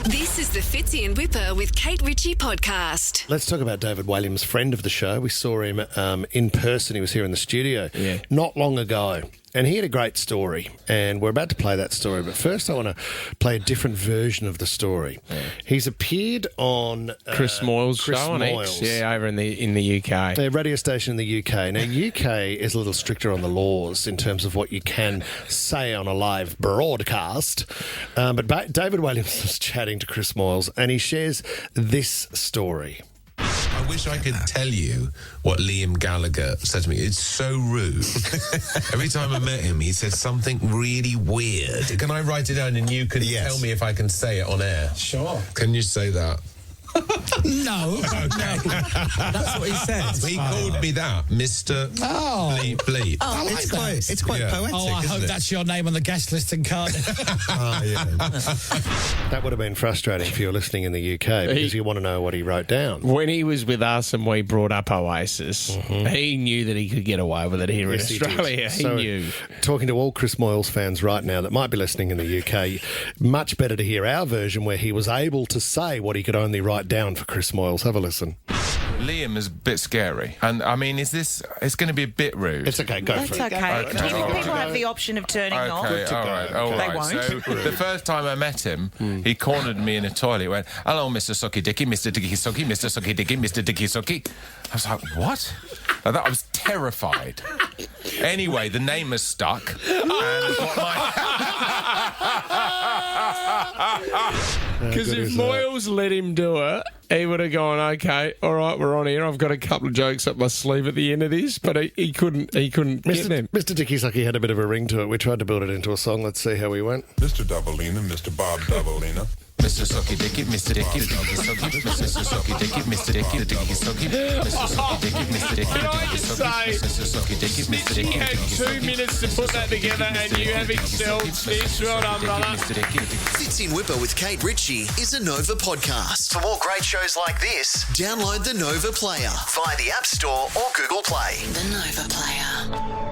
This is the Fitzy and Wippa with Kate Ritchie podcast. Let's talk about David Walliams, friend of the show. We saw him in person. He was here in the studio not long ago. And he had a great story, and we're about to play that story. But first I want to play a different version of the story. Yeah. He's appeared on Chris Moyles' show on X, over in the UK. A radio station in the UK. Now, UK is a little stricter on the laws in terms of what you can say on a live broadcast. But David Walliams was chatting to Chris Moyles, and he shares this story. I wish I could tell you what Liam Gallagher said to me. It's so rude. Every time I met him, he said something really weird. Can I write it down and you can tell me if I can say it on air? Sure. Can you say that? No. Okay. That's what he said. He called me that, Mr. Bleep Bleep. Oh, I like that. It's quite poetic, I hope that's your name on the guest list in Cardiff. That would have been frustrating if you were listening in the UK because you want to know what he wrote down. When he was with us and we brought up Oasis, he knew that he could get away with it here in Australia. He knew. Talking to all Chris Moyles fans right now that might be listening in the UK, much better to hear our version where he was able to say what he could only write down for Chris Moyles. Have a listen. Liam is a bit scary. And, I mean, it's going to be a bit rude. It's okay, go for it. That's okay. People have the option of turning off. All right. They won't. So, the first time I met him, he cornered me in a toilet. He went, "Hello, Mr. Sucky Dicky, Mr. Dicky Sucky, Mr. Sucky Dicky, Mr. Dicky Sucky." I was like, what? I was terrified. Anyway, the name has stuck. Because if Moyles let him do it, he would have gone, okay, all right, we're on here. I've got a couple of jokes up my sleeve at the end of this, but he couldn't get them. Mr. Dicky Sucky had a bit of a ring to it. We tried to build it into a song. Let's see how we went. Mr. Doubleina, Mr. Bob Doubleina. Mr. Sucky Dicky, Mr. Dicky, Dicky Sucky, Mr. Sucky Dicky, Mr. Dicky, Dicky Sucky, Mr. Sucky Dicky, Mr. Dicky, Can I just say, Mr. Sucky Dicky, Mr. Dicky, had 2 minutes to put that together and you have excelled. This well done, brother. Fitzy and Wippa with Kate Ritchie is a Nova podcast. For more great shows like this, download the Nova Player via the App Store or Google Play. The Nova Player.